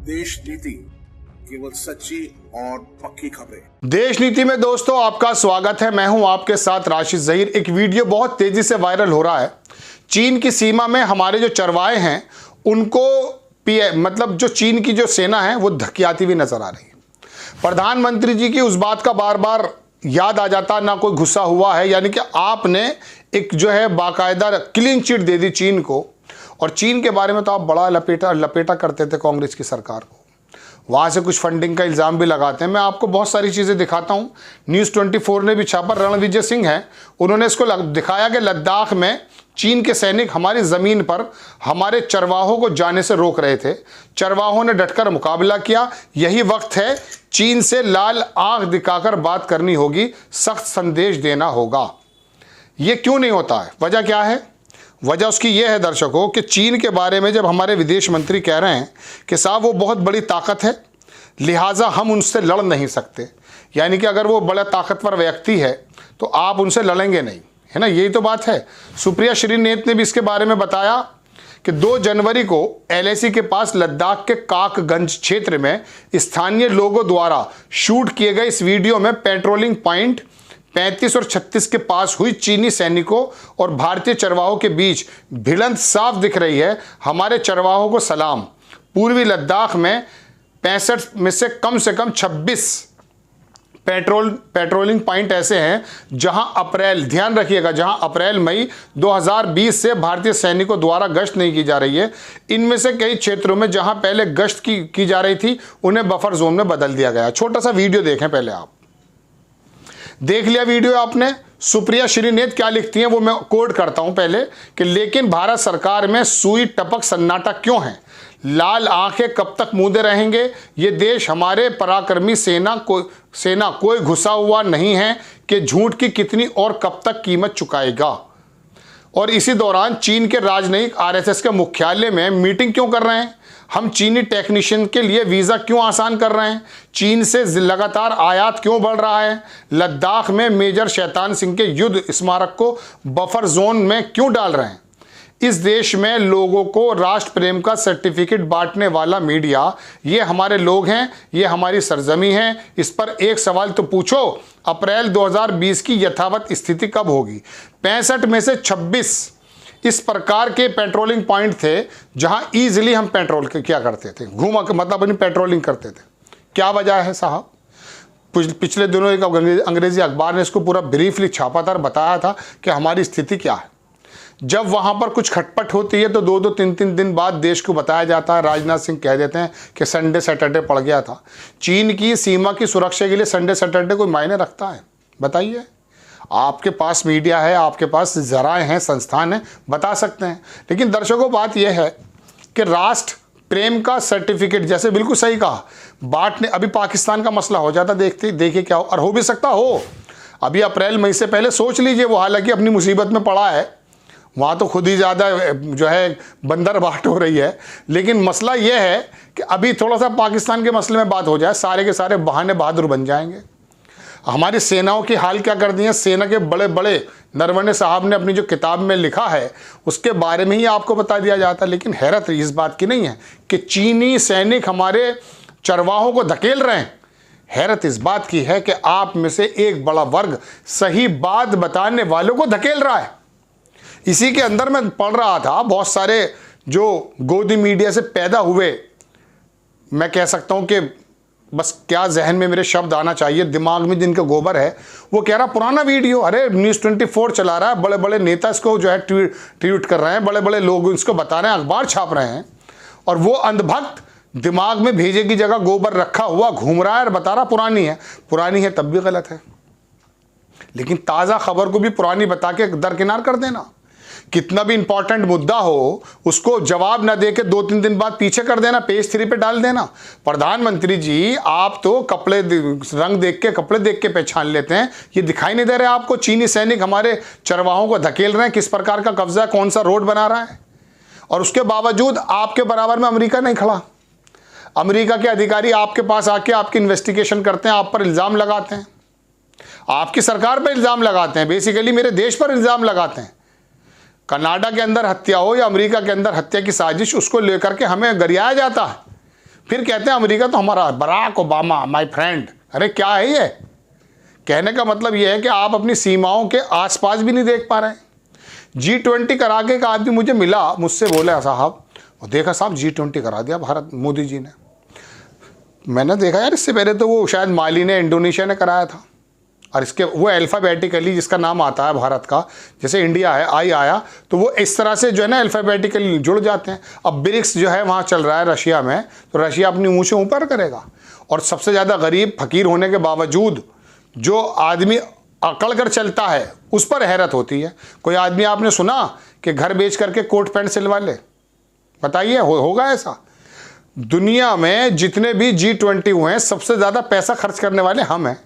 देश नीति, केवल सच्ची और पक्की खबरें। देश नीति में दोस्तों आपका स्वागत है। मैं हूं आपके साथ राशिद जहीर। एक वीडियो बहुत तेजी से वायरल हो रहा है। चीन की सीमा में हमारे जो चरवाहे हैं उनको मतलब जो चीन की जो सेना है वो धकियाती हुई नजर आ रही है। प्रधानमंत्री जी की उस बात का बार बार याद आ जाता, ना कोई गुस्सा हुआ है, यानी कि आपने एक जो है बाकायदा क्लीन चिट दे दी चीन को। और चीन के बारे में तो आप बड़ा लपेटा करते थे कांग्रेस की सरकार को, वहाँ से कुछ फंडिंग का इल्ज़ाम भी लगाते हैं। मैं आपको बहुत सारी चीज़ें दिखाता हूँ। न्यूज़ 24 ने भी छापा, रणविजय सिंह हैं, उन्होंने इसको दिखाया कि लद्दाख में चीन के सैनिक हमारी ज़मीन पर हमारे चरवाहों को जाने से रोक रहे थे। चरवाहों ने डटकर मुकाबला किया। यही वक्त है, चीन से लाल आंख दिखाकर बात करनी होगी, सख्त संदेश देना होगा। ये क्यों नहीं होता है? वजह क्या है? वजह उसकी यह है दर्शकों कि चीन के बारे में जब हमारे विदेश मंत्री कह रहे हैं कि साहब वो बहुत बड़ी ताकत है, लिहाजा हम उनसे लड़ नहीं सकते, यानी कि अगर वो बड़ा ताकतवर व्यक्ति है तो आप उनसे लड़ेंगे नहीं, है ना? यही तो बात है। सुप्रिया श्रीनेत ने भी इसके बारे में बताया कि 2 जनवरी को LAC के पास लद्दाख के काकगंज क्षेत्र में स्थानीय लोगों द्वारा शूट किए गए इस वीडियो में पेट्रोलिंग पॉइंट 35 और 36 के पास हुई चीनी सैनिकों और भारतीय चरवाहों के बीच भिड़ंत साफ दिख रही है। हमारे चरवाहों को सलाम। पूर्वी लद्दाख में 65 में से कम 26 पेट्रोलिंग पॉइंट ऐसे हैं जहां अप्रैल, ध्यान रखिएगा, जहां अप्रैल मई 2020 से भारतीय सैनिकों द्वारा गश्त नहीं की जा रही है। इनमें से कई क्षेत्रों में जहां पहले गश्त की जा रही थी उन्हें बफर जोन में बदल दिया गया। छोटा सा वीडियो देखें, पहले आप देख लिया वीडियो आपने। सुप्रिया श्रीनेत क्या लिखती हैं वो मैं कोड करता हूं पहले कि लेकिन भारत सरकार में सुई टपक सन्नाटा क्यों है? लाल आंखें कब तक मूंदे रहेंगे? ये देश हमारे पराक्रमी सेना कोई घुसा हुआ नहीं है कि झूठ की कितनी और कब तक कीमत चुकाएगा। और इसी दौरान चीन के राजनयिक RSS के मुख्यालय में मीटिंग क्यों कर रहे हैं? हम चीनी टेक्नीशियन के लिए वीज़ा क्यों आसान कर रहे हैं? चीन से लगातार आयात क्यों बढ़ रहा है? लद्दाख में मेजर शैतान सिंह के युद्ध स्मारक को बफर जोन में क्यों डाल रहे हैं? इस देश में लोगों को राष्ट्र प्रेम का सर्टिफिकेट बांटने वाला मीडिया, ये हमारे लोग हैं, ये हमारी सरजमी है। इस पर एक सवाल तो पूछो, अप्रैल 2020 की यथावत स्थिति कब होगी? 65 में से 26 इस प्रकार के पेट्रोलिंग पॉइंट थे जहां इजीली हम पेट्रोल क्या करते थे, मतलब अपनी पेट्रोलिंग करते थे। क्या वजह है साहब? पिछले दिनों एक अंग्रेजी अखबार ने इसको पूरा ब्रीफली छापा था और बताया था कि हमारी स्थिति क्या है। जब वहां पर कुछ खटपट होती है तो 2-2, 3-3 दिन बाद देश को बताया जाता है। राजनाथ सिंह कह देते हैं कि संडे सैटरडे पड़ गया था। चीन की सीमा की सुरक्षा के लिए संडे सैटरडे कोई मायने रखता है? बताइए। आपके पास मीडिया है, आपके पास जराए हैं, संस्थान हैं, बता सकते हैं। लेकिन दर्शकों बात यह है कि राष्ट्र प्रेम का सर्टिफिकेट, जैसे बिल्कुल सही कहा, बांटने, अभी पाकिस्तान का मसला हो जाता, देखिए क्या हो, और हो भी सकता हो। अभी अप्रैल मई से पहले सोच लीजिए, वो हालांकि अपनी मुसीबत में पड़ा है, वहाँ तो खुद ही ज़्यादा जो है बंदर बाट हो रही है। लेकिन मसला यह है कि अभी थोड़ा सा पाकिस्तान के मसले में बात हो जाए, सारे के सारे बहाने बहादुर बन जाएंगे। हमारी सेनाओं की हाल क्या कर दी है? सेना के बड़े बड़े नरवणे साहब ने अपनी जो किताब में लिखा है उसके बारे में ही आपको बता दिया जाता है। लेकिन हैरत इस बात की नहीं है कि चीनी सैनिक हमारे चरवाहों को धकेल रहे हैं। हैरत इस बात की है कि आप में से एक बड़ा वर्ग सही बात बताने वालों को धकेल रहा है। इसी के अंदर मैं पढ़ रहा था, बहुत सारे जो गोदी मीडिया से पैदा हुए, मैं कह सकता हूं कि बस क्या जहन में मेरे शब्द आना चाहिए, दिमाग में जिनका गोबर है, वो कह रहा पुराना वीडियो, अरे न्यूज़ 24 चला रहा है, बड़े बड़े नेता इसको जो है ट्वीट कर रहे हैं, बड़े बड़े लोग इसको बता रहे हैं, अखबार छाप रहे हैं, और वो अंधभक्त दिमाग में भेजे की जगह गोबर रखा हुआ घूम रहा है और बता रहा पुरानी है तब भी गलत है। लेकिन ताज़ा खबर को भी पुरानी बता के दरकिनार कर देना। कितना भी इंपॉर्टेंट मुद्दा हो उसको जवाब ना देके 2-3 दिन बाद पीछे कर देना, पेज 3 पे डाल देना। प्रधानमंत्री जी, आप तो रंग देख के, कपड़े देख के पहचान लेते हैं। ये दिखाई नहीं दे रहा आपको चीनी सैनिक हमारे चरवाहों को धकेल रहे हैं, किस प्रकार का कब्जा, कौन सा रोड बना रहा है? और उसके बावजूद आपके बराबर में अमेरिका नहीं खड़ा। अमेरिका के अधिकारी आपके पास आके आपकी इन्वेस्टिगेशन करते हैं, आप पर इल्ज़ाम लगाते हैं, आपकी सरकार पर इल्ज़ाम लगाते हैं, बेसिकली मेरे देश पर इल्ज़ाम लगाते हैं। कनाडा के अंदर हत्या हो या अमेरिका के अंदर हत्या की साजिश, उसको लेकर के हमें गरियाया जाता है। फिर कहते हैं अमेरिका तो हमारा, बराक ओबामा माय फ्रेंड। अरे क्या है ये? कहने का मतलब ये है कि आप अपनी सीमाओं के आसपास भी नहीं देख पा रहे हैं। G20 करा के एक आदमी मुझे मिला, मुझसे बोला साहब, और देखा साहब G20 करा दिया भारत मोदी जी ने। मैंने देखा यार इससे पहले तो वो शायद माली ने, इंडोनेशिया ने कराया था, और इसके वो अल्फ़ाबेटिकली जिसका नाम आता है भारत का, जैसे इंडिया है आई आया, तो वो इस तरह से जो है ना अल्फ़ाबेटिकली जुड़ जाते हैं। अब ब्रिक्स जो है वहाँ चल रहा है रशिया में, तो रशिया अपनी ऊँचे ऊपर करेगा। और सबसे ज़्यादा गरीब फकीर होने के बावजूद जो आदमी अकड़ कर चलता है उस पर हैरत होती है। कोई आदमी आपने सुना कि घर बेच करके कोट पैंट सिलवा ले? बताइए होगा ऐसा? दुनिया में जितने भी G20 हुए हैं सबसे ज़्यादा पैसा खर्च करने वाले हम हैं।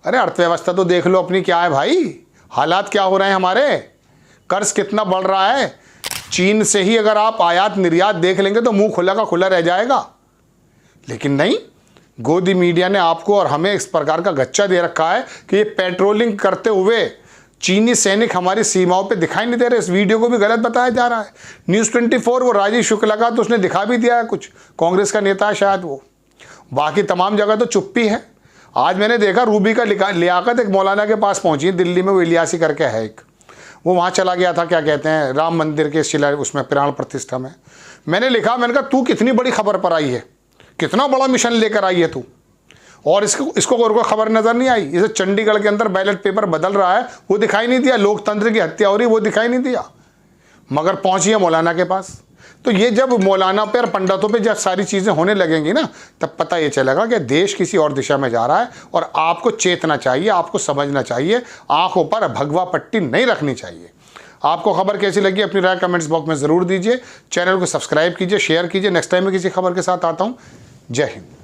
अरे अर्थव्यवस्था तो देख लो अपनी क्या है भाई, हालात क्या हो रहे हैं हमारे, कर्ज कितना बढ़ रहा है। चीन से ही अगर आप आयात निर्यात देख लेंगे तो मुंह खुला का खुला रह जाएगा। लेकिन नहीं, गोदी मीडिया ने आपको और हमें इस प्रकार का गच्चा दे रखा है कि ये पेट्रोलिंग करते हुए चीनी सैनिक हमारी सीमाओं पे दिखाई नहीं दे रहे। इस वीडियो को भी गलत बताया जा रहा है। न्यूज़ 24 वो राजीव शुक्ला का तो उसने दिखा भी दिया है, कुछ कांग्रेस का नेता है शायद वो, बाकी तमाम जगह तो चुप्पी है। आज मैंने देखा रूबी का लियाकत एक मौलाना के पास पहुंची दिल्ली में, वो इलियासी करके है एक, वो वहाँ चला गया था, क्या कहते हैं, राम मंदिर के शिला उसमें प्राण प्रतिष्ठा में। मैंने लिखा, मैंने कहा तू कितनी बड़ी खबर पर आई है, कितना बड़ा मिशन लेकर आई है तू, और इसको और कोई खबर नज़र नहीं आई। जैसे चंडीगढ़ के अंदर बैलेट पेपर बदल रहा है वो दिखाई नहीं दिया, लोकतंत्र की हत्या हो रही वो दिखाई नहीं दिया, मगर पहुंची है मौलाना के पास। तो ये जब मौलाना पे और पंडितों पे जब सारी चीज़ें होने लगेंगी ना, तब पता ये चलेगा कि देश किसी और दिशा में जा रहा है। और आपको चेतना चाहिए, आपको समझना चाहिए, आंखों पर भगवा पट्टी नहीं रखनी चाहिए। आपको खबर कैसी लगी अपनी राय कमेंट्स बॉक्स में ज़रूर दीजिए। चैनल को सब्सक्राइब कीजिए, शेयर कीजिए। नेक्स्ट टाइम मैं किसी खबर के साथ आता हूँ। जय हिंद।